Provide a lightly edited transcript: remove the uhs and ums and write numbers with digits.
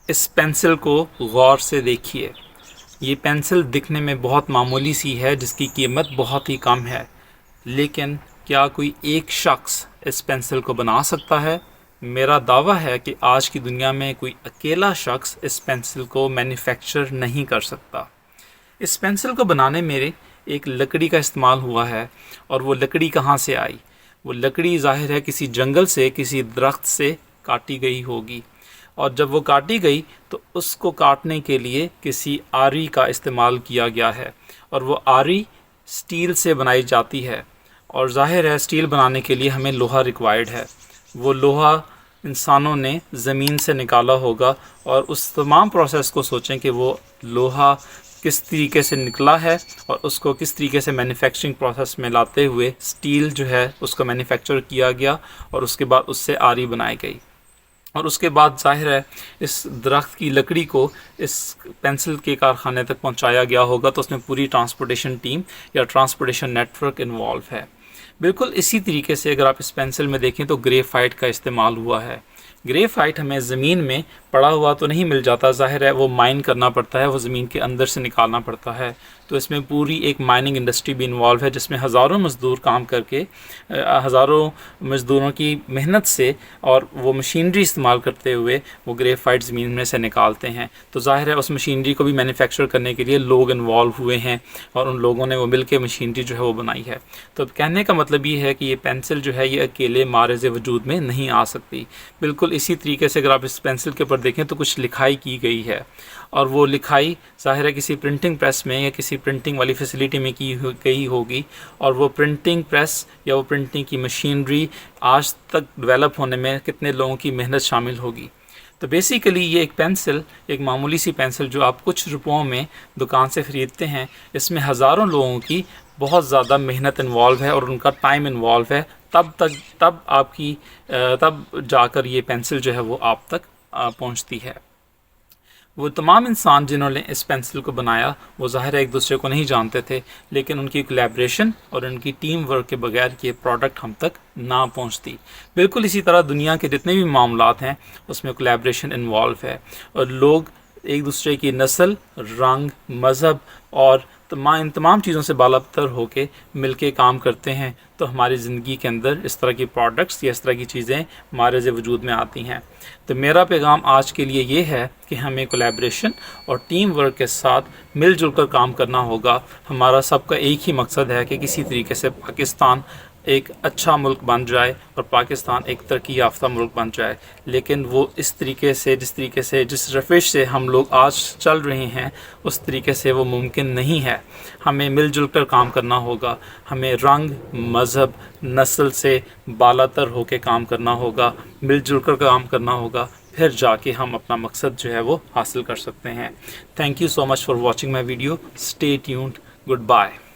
इस पेंसिल को गौर से देखिए। ये पेंसिल दिखने में बहुत मामूली सी है, जिसकी कीमत बहुत ही कम है, लेकिन क्या कोई एक शख्स इस पेंसिल को बना सकता है? मेरा दावा है कि आज की दुनिया में कोई अकेला शख्स इस पेंसिल को मैन्युफैक्चर नहीं कर सकता। इस पेंसिल को बनाने में एक लकड़ी का इस्तेमाल हुआ है, और वो लकड़ी कहाँ से आई? वो लकड़ी ज़ाहिर है किसी जंगल से, किसी दरख्त से काटी गई होगी, और जब वो काटी गई तो उसको काटने के लिए किसी आरी का इस्तेमाल किया गया है, और वो आरी स्टील से बनाई जाती है, और ज़ाहिर है स्टील बनाने के लिए हमें लोहा रिक्वायर्ड है। वो लोहा इंसानों ने ज़मीन से निकाला होगा, और उस तमाम प्रोसेस को सोचें कि वो लोहा किस तरीके से निकला है और उसको किस तरीके से मैन्युफैक्चरिंग प्रोसेस में लाते हुए स्टील जो है उसको मैन्युफैक्चर किया गया, और उसके बाद उससे आरी बनाई गई, और उसके बाद ज़ाहिर है इस दरख्त की लकड़ी को इस पेंसिल के कारखाने तक पहुंचाया गया होगा, तो उसमें पूरी ट्रांसपोर्टेशन टीम या ट्रांसपोर्टेशन नेटवर्क इन्वॉल्व है। बिल्कुल इसी तरीके से अगर आप इस पेंसिल में देखें तो ग्रेफाइट का इस्तेमाल हुआ है। ग्रेफाइट हमें ज़मीन में पड़ा हुआ तो नहीं मिल जाता, ज़ाहिर है वो माइन करना पड़ता है, वो ज़मीन के अंदर से निकालना पड़ता है। तो इसमें पूरी एक माइनिंग इंडस्ट्री भी इन्वॉल्व है, जिसमें हज़ारों मज़दूर काम करके हज़ारों मज़दूरों की मेहनत से और वो मशीनरी इस्तेमाल करते हुए वो ग्रेफाइट ज़मीन में से निकालते हैं। तो ज़ाहिर है उस मशीनरी को भी मैन्युफैक्चर करने के लिए लोग इन्वॉल्व हुए हैं, और उन लोगों ने वो मिल के मशीनरी जो है वो बनाई है। तो कहने का मतलब ये है कि ये पेंसिल जो है ये अकेले मारज़ वजूद में नहीं आ सकती। बिल्कुल इसी तरीके से अगर आप इस पेंसिल के ऊपर देखें तो कुछ लिखाई की गई है, और वो लिखाई ज़ाहिर है किसी प्रिंटिंग प्रेस में या किसी प्रिंटिंग वाली फैसिलिटी में की गई होगी, और वो प्रिंटिंग प्रेस या वो प्रिंटिंग की मशीनरी आज तक डेवलप होने में कितने लोगों की मेहनत शामिल होगी। तो बेसिकली ये एक पेंसिल, एक मामूली सी पेंसिल जो आप कुछ रुपयों में दुकान से ख़रीदते हैं, इसमें हज़ारों लोगों की बहुत ज़्यादा मेहनत इन्वॉल्व है और उनका टाइम इन्वॉल्व है, तब जाकर ये पेंसिल जो है वो आप तक पहुंचती है। वो तमाम इंसान जिन्होंने इस पेंसिल को बनाया वो ज़ाहिर है एक दूसरे को नहीं जानते थे, लेकिन उनकी कोलैबोरेशन और उनकी टीम वर्क के बगैर ये प्रोडक्ट हम तक ना पहुंचती। बिल्कुल इसी तरह दुनिया के जितने भी मामलात हैं उसमें कोलैबोरेशन इन्वॉल्व है, और लोग एक दूसरे की नस्ल, रंग, मज़हब और इन तमाम चीज़ों से बालातर होकर मिल के काम करते हैं, तो हमारी ज़िंदगी के अंदर इस तरह की प्रोडक्ट्स या इस तरह की चीज़ें मारज़ वजूद में आती हैं। तो मेरा पैगाम आज के लिए ये है कि हमें कोलैबोरेशन और टीम वर्क के साथ मिलजुल कर काम करना होगा। हमारा सबका एक ही मकसद है कि किसी तरीके से पाकिस्तान एक अच्छा मुल्क बन जाए और पाकिस्तान एक तरक्की याफ्ता मुल्क बन जाए, लेकिन वो इस तरीके से जिस रविश से हम लोग आज चल रहे हैं उस तरीके से वो मुमकिन नहीं है। हमें मिलजुल कर काम करना होगा, हमें रंग, मज़हब, नस्ल से बालातर होकर काम करना होगा, मिलजुल कर काम करना होगा, फिर जाके हम अपना मकसद जो है वो हासिल कर सकते हैं। Thank you so much for watching my video. Stay tuned. Good bye.